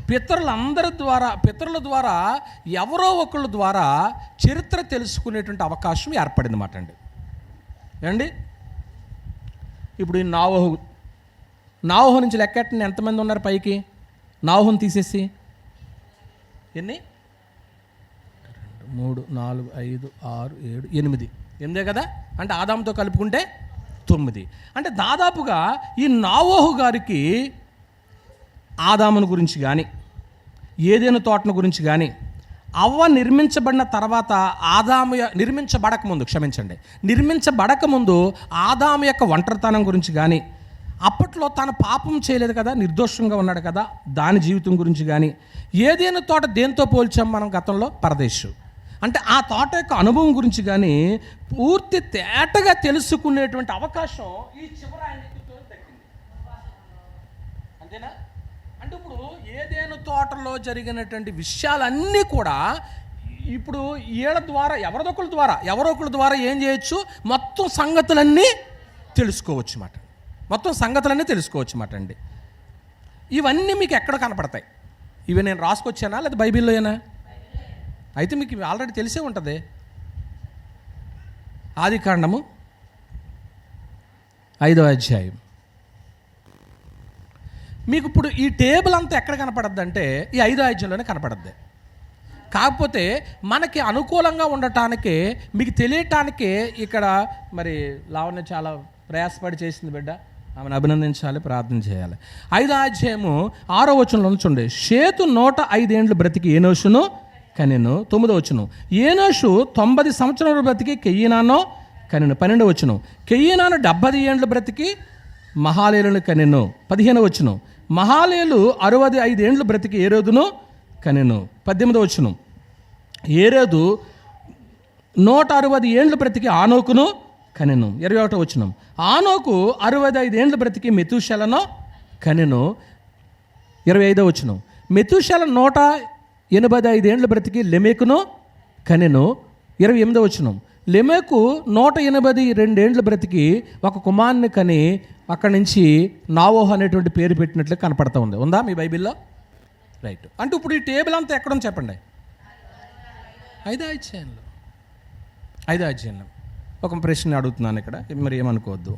పితరుల ద్వారా ఎవరో ఒకళ్ళ ద్వారా చరిత్ర తెలుసుకునేటువంటి అవకాశం ఏర్పడింది మాట అండి. ఏమండి? ఇప్పుడు ఈ నోవహు నుంచి లెక్కెట్టండి, ఎంతమంది ఉన్నారు పైకి? నోవహుని తీసేసి ఎన్ని? 2 3 4 5 6 7 8 8 కదా. అంటే ఆదాముతో కలుపుకుంటే 9. అంటే దాదాపుగా ఈ నోవహు గారికి ఆదాముని గురించి కానీ ఏదైనా తోటను గురించి కానీ అవ్వ నిర్మించబడిన తర్వాత నిర్మించబడకముందు ఆదాము యొక్క ఒంటరితనం గురించి కానీ, అప్పట్లో తాను పాపం చేయలేదు కదా, నిర్దోషంగా ఉన్నాడు కదా, దాని జీవితం గురించి కానీ, ఏదైనా తోట దేంతో పోల్చాం మనం గతంలో? పరదేశు. అంటే ఆ తోట యొక్క అనుభవం గురించి కానీ పూర్తి తేటగా తెలుసుకునేటువంటి అవకాశం ఈ చివరి ఆయన దక్కింది. అంతేనా? అంటే ఇప్పుడు ఏదైనా తోటలో జరిగినటువంటి విషయాలన్నీ కూడా ఇప్పుడు వీళ్ళ ద్వారా ఎవరో ఒకళ్ళ ద్వారా ఏం చేయొచ్చు? మొత్తం సంగతులన్నీ తెలుసుకోవచ్చు మాట అండి. ఇవన్నీ మీకు ఎక్కడ కనపడతాయి? ఇవి నేను రాసుకొచ్చానా లేదా బైబిల్లోనా? అయితే మీకు ఆల్రెడీ తెలిసే ఉంటుంది. ఆదికాండము 5వ అధ్యాయం. మీకు ఇప్పుడు ఈ టేబుల్ అంతా ఎక్కడ కనపడద్దు అంటే ఈ 5వ అధ్యాయంలోనే కనపడద్ది. కాకపోతే మనకి అనుకూలంగా ఉండటానికి, మీకు తెలియటానికి ఇక్కడ మరి లావణ్య చాలా ప్రయాసపడి చేసింది బిడ్డ, ఆమెను అభినందించాలి, ప్రార్థన చేయాలి. 5వ అధ్యాయము 6వ వచనంలో చూడండి. షేతు 105 ఏండ్లు బ్రతికి ఏనోషును కనెను. 9వ వచనం. ఏనోషు 90 సంవత్సరాలు బ్రతికి కెయ్యినాను కనెను. 12వ వచనం. కెయ్యినాను 70 ఏండ్లు బ్రతికి మహాలేలును కనెను. 15వ వచనం. మహాలేలు 65 ఏండ్లు బ్రతికి ఏరోదును కనెను. 18వ వచనం. ఏరోదు 160 ఏండ్లు బ్రతికి ఆనోకును కనెను. 21వ వచనం. ఆనోకు 65 ఏండ్లు బ్రతికి మెతూషెలను కనెను. 25వ వచనం. మెతూషెల 85 ఏండ్లు బ్రతికి లెమెకును కనెను. 28వ వచనం, లెమెకు 182 ఏండ్లు బ్రతికి ఒక కుమారుని కని అక్కడి నుంచి నావోహు అనేటువంటి పేరు పెట్టినట్లు కనపడతా ఉంది. ఉందా మీ బైబిల్లో? రైట్. అంటే ఇప్పుడు ఈ టేబుల్ అంతా ఎక్కడుంది చెప్పండి? 5వ అధ్యాయంలో. ఒక ప్రశ్న అడుగుతున్నాను ఇక్కడ, మరి ఏమనుకోవద్దు.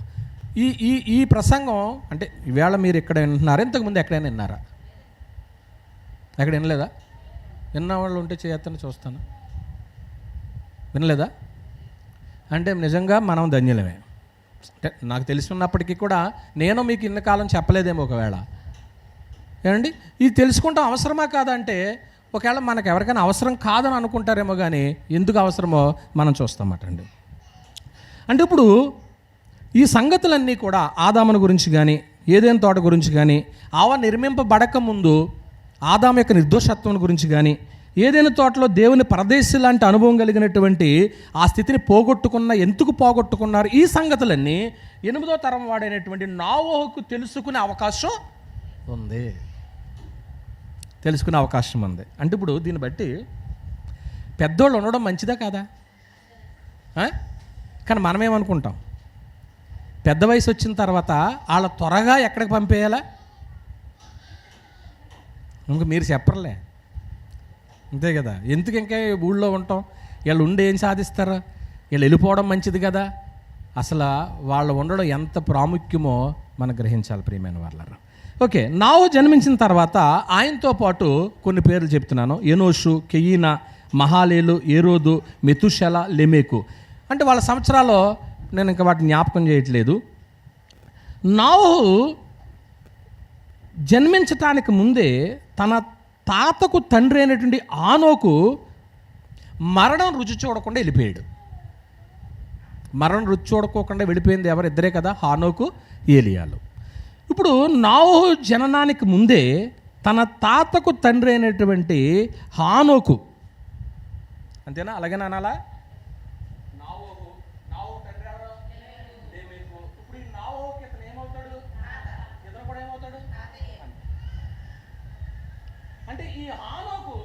ఈ ఈ ఈ ప్రసంగం అంటే ఈవేళ మీరు ఎక్కడ వింటున్నారు, ఇంతకుముందు ఎక్కడైనా విన్నారా? ఎక్కడ వినలేదా? విన్న వాళ్ళు ఉంటే చేయొద్దని చూస్తాను. వినలేదా? అంటే నిజంగా మనం ధన్యులమే. అంటే నాకు తెలిసి ఉన్నప్పటికీ కూడా నేను మీకు ఇన్ని కాలం చెప్పలేదేమో ఒకవేళ. ఏమండి, ఇది తెలుసుకుంటాం అవసరమా కాదంటే ఒకవేళ మనకు ఎవరికైనా అవసరం కాదని అనుకుంటారేమో, కానీ ఎందుకు అవసరమో మనం చూస్తామట అండి. అంటే ఇప్పుడు ఈ సంగతులన్నీ కూడా ఆదాముని గురించి కానీ ఏదైనా తోట గురించి కానీ నిర్మింపబడక ముందు ఆదాము యొక్క నిర్దోషత్వం గురించి కానీ ఏదైనా తోటలో దేవుని పరదేశి లాంటి అనుభవం కలిగినటువంటి ఆ స్థితిని ఎందుకు పోగొట్టుకున్నారు, ఈ సంగతులన్నీ 8వ తరం వాడైనటువంటి నావోహుకు తెలుసుకునే అవకాశం ఉంది. అంటే ఇప్పుడు దీన్ని బట్టి పెద్దోళ్ళు ఉండడం మంచిదా కాదా? కానీ మనమేమనుకుంటాం, పెద్ద వయసు వచ్చిన తర్వాత వాళ్ళ త్వరగా ఎక్కడికి పంపేయాలా? ఇంక మీరు చెప్పర్లే, అంతే కదా. ఎందుకు ఇంకా ఊళ్ళో ఉంటాం, వీళ్ళు ఉండి ఏం సాధిస్తారు, వీళ్ళు వెళ్ళిపోవడం మంచిది కదా. అసలు వాళ్ళు ఉండడం ఎంత ప్రాముఖ్యమో మనం గ్రహించాలి ప్రియమైన వాళ్ళారా. ఓకే, నావు జన్మించిన తర్వాత ఆయనతో పాటు కొన్ని పేర్లు చెప్తున్నాను. ఎనోషు, కెయీనా, మహాలేలు, ఏరోదు, మెతుషెల, లెమెకు. అంటే వాళ్ళ సంవత్సరాలు నేను ఇంకా వాటిని జ్ఞాపకం చేయట్లేదు. నావు జన్మించటానికి ముందే తన తాతకు తండ్రి అయినటువంటి ఆనోకు మరణం రుచి చూడకుండా వెళ్ళిపోయాడు. మరణం రుచి చూడకోకుండా వెళ్ళిపోయింది ఎవరు? ఇద్దరే కదా, హానోకు, ఏలియాలు. ఇప్పుడు నావోహు జననానికి ముందే తన తాతకు తండ్రి అయినటువంటి హానోకు, అంతేనా? అలాగే నానాలా? నావోహు తండ్రి ఎవరు? లెమెకు. ఇప్పుడు ఈ నావోహుకి ఇతను ఏమవుతాడు? ఇతను కూడా ఏమవుతాడు? అంటే ఈ హానోకు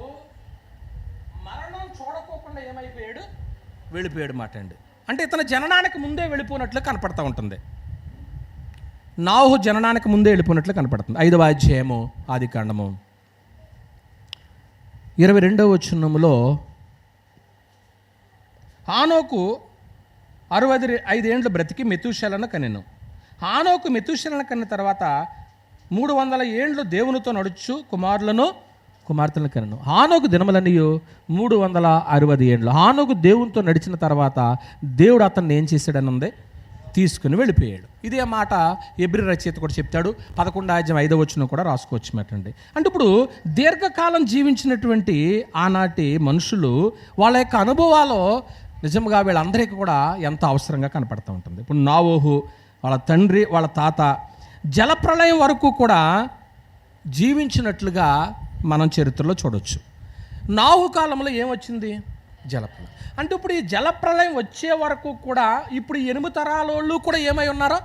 మరణం చూడకోకుండా ఏమైపోయాడు? వెళ్ళిపోయాడు మాట అండి. అంటే ఇతను జననానికి ముందే వెళ్ళిపోయినట్లు కనపడతా ఉంటుంది. నావోహు జననానికి ముందే వెళ్ళిపోయినట్లు కనపడుతుంది. 5వ అధ్యాయము ఆదికాండము 22వ వచనములో హానోకు 65 ఏండ్లు బ్రతికి మెతూషెలను కనెను. హానోకు మెతూషెలను కన్న తర్వాత 300 ఏండ్లు దేవునితో నడుచు కుమార్తెలను కనెను. హానోకు దినములన్నీ 360 ఏండ్లు. హానోకు దేవునితో నడిచిన తర్వాత దేవుడు అతన్ని ఏం చేశాడని ఉంది? తీసుకుని వెళ్ళిపోయాడు. ఇదే మాట ఎబ్రీ రచయిత కూడా చెప్తాడు. 11వ అధ్యాయం 5వ వచనం కూడా రాసుకోవచ్చు మాటండి. అంటే ఇప్పుడు దీర్ఘకాలం జీవించినటువంటి ఆనాటి మనుషులు వాళ్ళ యొక్క అనుభవాలు నిజంగా వీళ్ళందరికీ కూడా ఎంత అవసరంగా కనపడుతూ ఉంటుంది. ఇప్పుడు నావోహు, వాళ్ళ తండ్రి, వాళ్ళ తాత జలప్రళయం వరకు కూడా జీవించినట్లుగా మనం చరిత్రలో చూడవచ్చు. నావోహు కాలంలో ఏమొచ్చింది? జలప్రళయం. అంటే ఇప్పుడు ఈ జలప్రళయం వచ్చే వరకు కూడా ఇప్పుడు 8 తరాల వాళ్ళు కూడా ఏమై ఉన్నారో?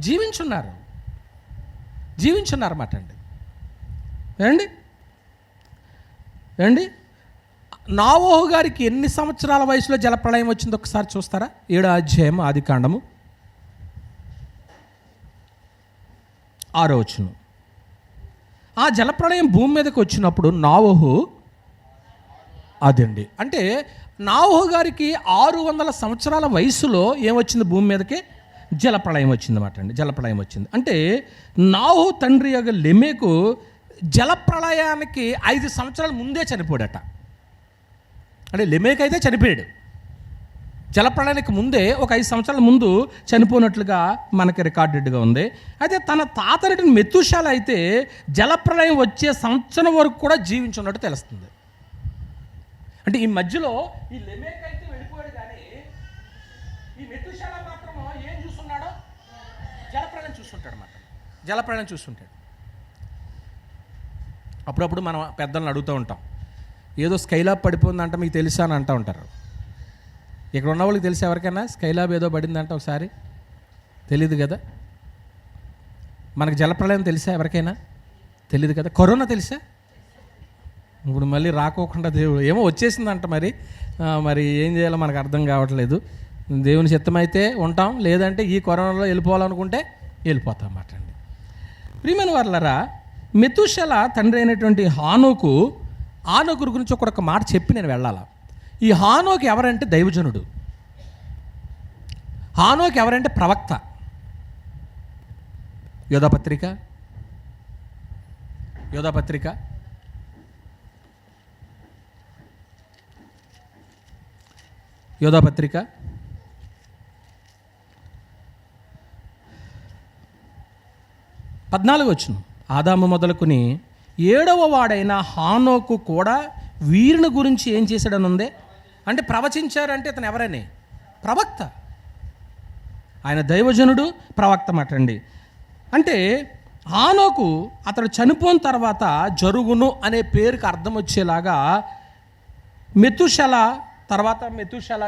జీవించున్నారు అన్నమాట అండి. ఏండి నావోహు గారికి ఎన్ని సంవత్సరాల వయసులో జలప్రళయం వచ్చిందో ఒకసారి చూస్తారా? 7వ అధ్యాయం ఆదికాండము 6వ వచనం. ఆ జలప్రళయం భూమి మీదకి వచ్చినప్పుడు నావోహు అదండి. అంటే నావోహు గారికి 600 సంవత్సరాల వయసులో ఏమొచ్చింది? భూమి మీదకి జలప్రళయం వచ్చిందన్నమాట అండి. జలప్రళయం వచ్చింది. అంటే నావోహు తండ్రి యొక్క లెమెకు జలప్రళయానికి 5 సంవత్సరాల ముందే చనిపోయాడట. అంటే లెమెకు అయితే చనిపోయాడు, జలప్రళయానికి ముందే ఒక 5 సంవత్సరాల ముందు చనిపోయినట్లుగా మనకి రికార్డెడ్గా ఉంది. అయితే తన తాతని మెతూషెల అయితే జలప్రళయం వచ్చే సంవత్సరం వరకు కూడా జీవించున్నట్టు తెలుస్తుంది. అంటే ఈ మధ్యలో ఈ లెమెకు అయితే వెళ్ళిపోయాడు, కానీ ఈ మెతూషెల మాత్రం ఏం చూస్తున్నాడో? జలప్రళయం చూస్తుంటాడు అన్నమాట. జలప్రళయం చూస్తుంటాడు. అప్పుడప్పుడు మనం పెద్దలను అడుగుతూ ఉంటాం, ఏదో స్కైలాబ్ పడిపోయిందంట మీకు తెలుసా అని అంటూ ఉంటారు. ఇక్కడ ఉన్న వాళ్ళకి తెలిసి ఎవరికైనా స్కైలాబ్ ఏదో పడిందంట ఒకసారి? తెలీదు కదా. మనకు జలప్రళయం తెలుసా ఎవరికైనా? తెలీదు కదా. కరోనా తెలుసా? ఇప్పుడు మళ్ళీ రాకోకుండా దేవుడు ఏమో వచ్చేసిందంట, మరి ఏం చేయాలో మనకు అర్థం కావట్లేదు. దేవుని చిత్తమైతే ఉంటాం, లేదంటే ఈ కరోనాలో వెళ్ళిపోవాలనుకుంటే వెళ్ళిపోతాం అన్నమాట అండి. ప్రియమైన వారలారా, మెతూషెల తండ్రి అయినటువంటి హానోకు గురించి ఒక మాట చెప్పి నేను వెళ్ళాలా. ఈ హానోకు ఎవరంటే దైవజనుడు. హానోకు ఎవరంటే ప్రవక్త. యోధాపత్రిక యోధాపత్రిక 14 ఆదాము మొదలుకొని 7వ వాడైన హానోకు కూడా వీరిని గురించి ఏం చేశాడని ఉంది అంటే ప్రవచించారంటే ఇతను ఎవరని? ప్రవక్త. ఆయన దైవజనుడు, ప్రవక్త మాటండి. అంటే హానోకు అతడు చనిపోయిన తర్వాత జరుగును అనే పేరుకి అర్థం వచ్చేలాగా మెతూషెల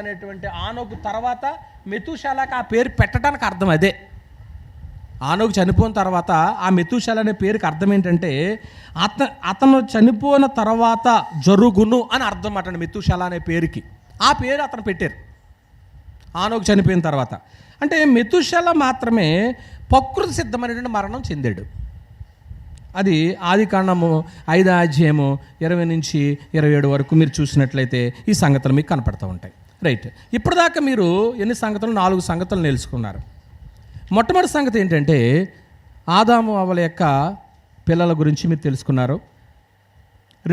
అనేటువంటి హానోకు తర్వాత మెతూషెలకి ఆ పేరు పెట్టడానికి అర్థం అదే. హానోకు చనిపోయిన తర్వాత ఆ మెతూషెల అనే పేరుకి అర్థం ఏంటంటే అతను చనిపోయిన తర్వాత జరుగును అని అర్థం అటండి మెతూషెల అనే పేరుకి. ఆ పేరు అతను పెట్టారు హానోకు చనిపోయిన తర్వాత. అంటే మెతూషెల మాత్రమే ప్రకృతి సిద్ధమైనటువంటి మరణం చెందాడు. అది ఆదికాండము 5వ అధ్యాయము 20 నుంచి 27 వరకు మీరు చూసినట్లయితే ఈ సంగతులు మీకు కనపడుతూ ఉంటాయి. రైట్, ఇప్పటిదాకా మీరు ఎన్ని సంగతులు? 4 సంగతులు తెలుసుకున్నారు. మొట్టమొదటి సంగతి ఏంటంటే ఆదాము అవ్వల యొక్క పిల్లల గురించి మీరు తెలుసుకున్నారు.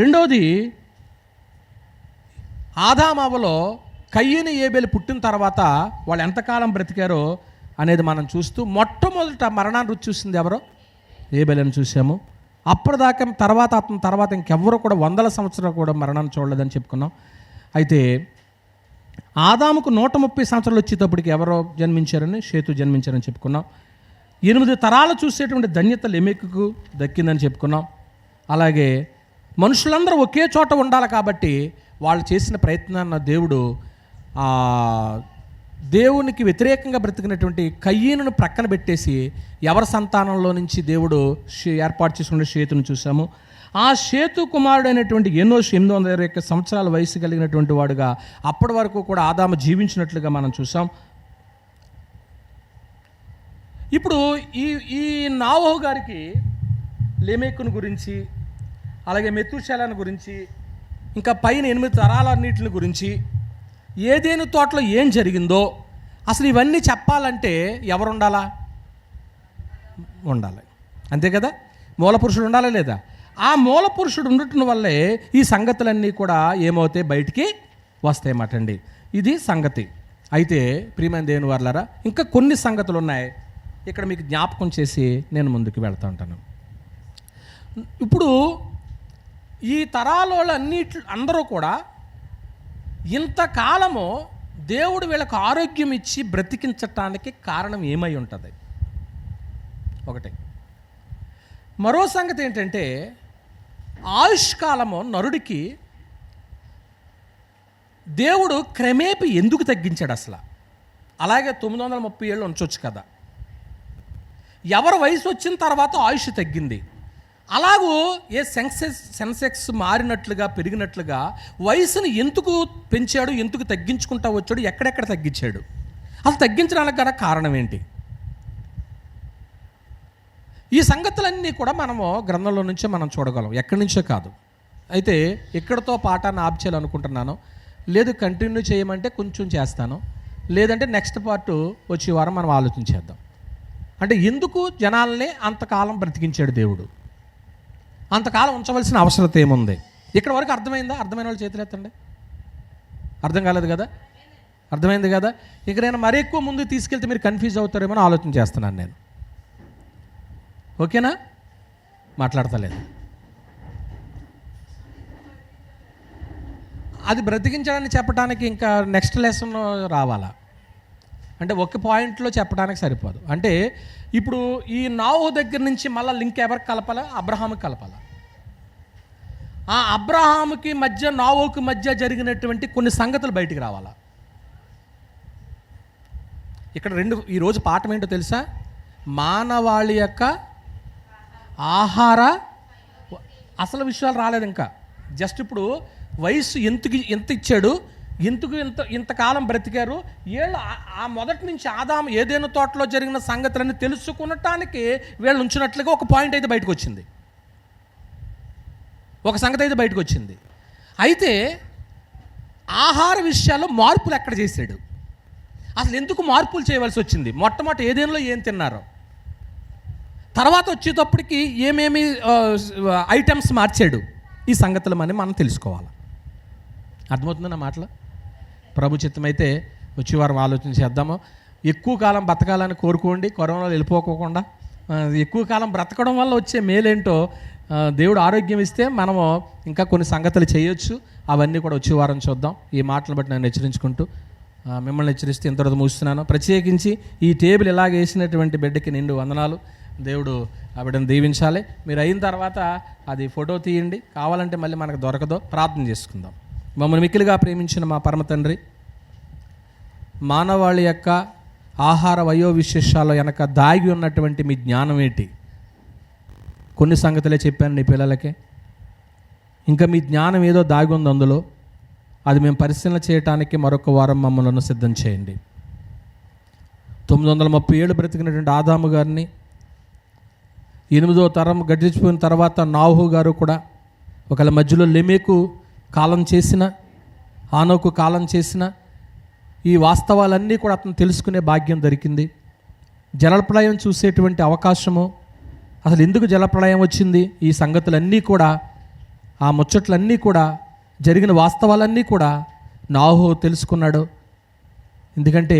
రెండోది, ఆదాము అవ్వలో కయ్యను ఏబేలు పుట్టిన తర్వాత వాళ్ళు ఎంతకాలం బ్రతికారో అనేది మనం చూస్తూ మొట్టమొదట మరణాన్ని రుచి చూసింది ఎవరో? ఏబేలని చూసాము. అప్పటిదాకా అతని తర్వాత ఇంకెవ్వరూ కూడా 100 సంవత్సరాలు కూడా మరణాన్ని చూడలేదని చెప్పుకున్నాం. అయితే ఆదాముకు 130 సంవత్సరాలు వచ్చేటప్పటికి ఎవరో జన్మించారని? షేతు జన్మించారని చెప్పుకున్నాం. 8 తరాలు చూసేటువంటి ధన్యత లెమెకుకు దక్కిందని చెప్పుకున్నాం. అలాగే మనుషులందరూ ఒకే చోట ఉండాలి కాబట్టి వాళ్ళు చేసిన ప్రయత్నాన్ని దేవునికి వ్యతిరేకంగా బ్రతికినటువంటి కయ్యీనును ప్రక్కన పెట్టేసి ఎవరి సంతానంలో నుంచి దేవుడు ఏర్పాటు చేసుకునే షేతును చూసాము. ఆ షేతు కుమారుడైనటువంటి ఎనోషు 821 సంవత్సరాల వయసు కలిగినటువంటి వాడుగా అప్పటి వరకు కూడా ఆదాము జీవించినట్లుగా మనం చూసాం. ఇప్పుడు ఈ నావోహు గారికి లెమెకును గురించి, అలాగే మెతూషెలను గురించి, ఇంకా పైన 8 తరాలన్నిటిని గురించి, ఏదేను తోటలో ఏం జరిగిందో అసలు ఇవన్నీ చెప్పాలంటే ఎవరు ఉండాలి? అంతే కదా, మూలపురుషుడు ఉండాలా లేదా? ఆ మూలపురుషుడు ఉండటం వల్లే ఈ సంగతులన్నీ కూడా ఏమవుతాయి? బయటికి వస్తాయన్నమాటండి. ఇది సంగతి. అయితే ప్రియమైన దేవుని వారలారా, ఇంకా కొన్ని సంగతులు ఉన్నాయి. ఇక్కడ మీకు జ్ఞాపకం చేసి నేను ముందుకు వెళ్తూ ఉంటాను. ఇప్పుడు ఈ తరాలన్నిటి అందరూ కూడా ఇంతకాలము దేవుడు వీళ్ళకు ఆరోగ్యం ఇచ్చి బ్రతికించటానికి కారణం ఏమై ఉంటుంది? ఒకటి. మరో సంగతి ఏంటంటే ఆయుష్కాలము నరుడికి దేవుడు క్రమేపీ ఎందుకు తగ్గించాడు అసలు? అలాగే 930 ఏళ్ళు ఉంచవచ్చు కదా. ఎవరి వయసు వచ్చిన తర్వాత ఆయుష్ తగ్గింది. అలాగూ సెన్సెక్స్ మారినట్లుగా పెరిగినట్లుగా వయసును ఎందుకు పెంచాడు, ఎందుకు తగ్గించుకుంటా వచ్చాడు, ఎక్కడెక్కడ తగ్గించాడు? అసలు తగ్గించడానికి గల కారణం ఏంటి? ఈ సంగతులన్నీ కూడా మనము గ్రంథంలో నుంచే మనం చూడగలం, ఎక్కడి నుంచో కాదు. అయితే ఇక్కడతో పాఠాన్ని ఆప్ చేయాలనుకుంటున్నాను. లేదు కంటిన్యూ చేయమంటే కొంచెం చేస్తాను, లేదంటే నెక్స్ట్ పార్ట్ వచ్చే వారం మనం ఆలోచించేద్దాం. అంటే ఎందుకు జనాల్ని అంతకాలం బ్రతికించాడు దేవుడు? అంతకాలం ఉంచవలసిన అవసరం ఏముంది? ఇక్కడ వరకు అర్థమైందా? అర్థమైన వాళ్ళు చేతులు ఎత్తండి. అర్థం కాలేదు కదా? అర్థమైంది కదా? ఇక నేను మరీ ఎక్కువ ముందు తీసుకెళ్తే మీరు కన్ఫ్యూజ్ అవుతారేమో ఆలోచన చేస్తున్నాను నేను. ఓకేనా? మాట్లాడతలేదు. అది బ్రతికించడాన్ని చెప్పడానికి ఇంకా నెక్స్ట్ లెసన్ రావాలా? అంటే ఒక పాయింట్లో చెప్పడానికి సరిపోదు. అంటే ఇప్పుడు ఈ నావోహు దగ్గర నుంచి మళ్ళీ లింక్ ఎవరికి కలపాలా? అబ్రహాముకి కలపాలా. ఆ అబ్రహాముకి మధ్య నావోహుకి మధ్య జరిగినటువంటి కొన్ని సంగతులు బయటికి రావాలా. ఇక్కడ ఈరోజు పాఠం ఏంటో తెలుసా? మానవాళి యొక్క ఆహార అసలు విషయాలు రాలేదు ఇంకా. జస్ట్ ఇప్పుడు వయసు ఎంత ఇచ్చాడు, ఇంతకాలం బ్రతికారు వీళ్ళు, ఆ మొదటి నుంచి ఆదాము ఏదైనా తోటలో జరిగిన సంగతులన్నీ తెలుసుకునటానికి వీళ్ళు ఉంచినట్లుగా ఒక పాయింట్ అయితే బయటకు వచ్చింది, ఒక సంగతి అయితే బయటకు వచ్చింది. అయితే ఆహార విషయాల్లో మార్పులు ఎక్కడ చేశాడు, అసలు ఎందుకు మార్పులు చేయవలసి వచ్చింది? మొట్టమొదటి ఏదేనలో ఏం తిన్నారో, తర్వాత వచ్చేటప్పటికి ఏమేమి ఐటమ్స్ మార్చాడు, ఈ సంగతులు మనం తెలుసుకోవాలి. అర్థమవుతుంది నా మాటలు? ప్రభు చిత్తమైతే వచ్చే వారం ఆలోచన చేద్దాము. ఎక్కువ కాలం బతకాలని కోరుకోండి, కరోనాలో వెళ్ళిపోకోకుండా. ఎక్కువ కాలం బ్రతకడం వల్ల వచ్చే మేలేంటో దేవుడు ఆరోగ్యం ఇస్తే మనము ఇంకా కొన్ని సంగతులు చేయొచ్చు. అవన్నీ కూడా వచ్చే వారం చూద్దాం. ఈ మాటలను బట్టి నేను హెచ్చరించుకుంటూ మిమ్మల్ని హెచ్చరిస్తే ఇంతవరకు ముగిస్తున్నాను. ప్రత్యేకించి ఈ టేబుల్ ఇలాగ వేసినటువంటి బిడ్డకి నిండు వందనాలు. దేవుడు ఆ బిడ్డను దీవించాలి. మీరు అయిన తర్వాత అది ఫోటో తీయండి, కావాలంటే మళ్ళీ మనకు దొరకదో ప్రార్థన చేసుకుందాం. మమ్మల్ని మిక్కిలిగా ప్రేమించిన మా పరమ తండ్రి, మానవాళి యొక్క ఆహార వయో విశేషాల వెనక దాగి ఉన్నటువంటి మీ జ్ఞానం ఏంటి? కొన్ని సంగతులే చెప్పాను నీ పిల్లలకే, ఇంకా మీ జ్ఞానం ఏదో దాగి ఉంది అందులో. అది మేము పరిశీలన చేయడానికి మరొక వారం మమ్మల్ని సిద్ధం చేయండి. 930 ఏళ్ళు బ్రతికినటువంటి ఆదాము గారిని, 8వ తరం గడిచిపోయిన తర్వాత నాహు గారు కూడా, ఒకవేళ మధ్యలో లెమెకు కాలం చేసిన, ఆనోకు కాలం చేసిన, ఈ వాస్తవాలన్నీ కూడా అతను తెలుసుకునే భాగ్యం దొరికింది. జలప్రళయం చూసేటువంటి అవకాశము, అసలు ఎందుకు జలప్రళయం వచ్చింది, ఈ సంగతులన్నీ కూడా, ఆ ముచ్చట్లన్నీ కూడా, జరిగిన వాస్తవాలన్నీ కూడా నాహు తెలుసుకున్నాడు. ఎందుకంటే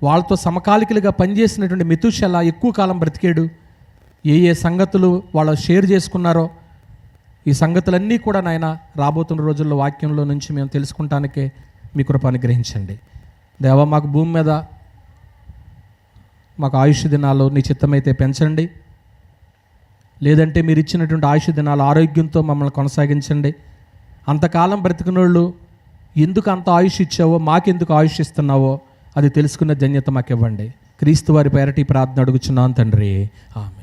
వాళ్ళతో సమకాలికలుగా పనిచేసినటువంటి మెతూషెల ఎక్కువ కాలం బ్రతికాడు. ఏ సంగతులు వాళ్ళు షేర్ చేసుకున్నారో ఈ సంగతులన్నీ కూడా నాయన రాబోతున్న రోజుల్లో వాక్యంలో నుంచి మేము తెలుసుకుంటానికే మీ కృప అనుగ్రహించండి. దేవా, మాకు భూమి మీద మాకు ఆయుష్ దినాలు నీ చిత్తమైతే పెంచండి, లేదంటే మీరు ఇచ్చినటువంటి ఆయుష్ దినాలు ఆరోగ్యంతో మమ్మల్ని కొనసాగించండి. అంతకాలం బ్రతికినోళ్ళు ఎందుకు అంత ఆయుష్ ఇచ్చావో, మాకెందుకు ఆయుష్ ఇస్తున్నావో అది తెలుసుకున్న ధన్యత మాకు ఇవ్వండి. క్రీస్తు వారి పేరటి ప్రార్థన అడుగుచున్నాను తండ్రి, ఆమేన్.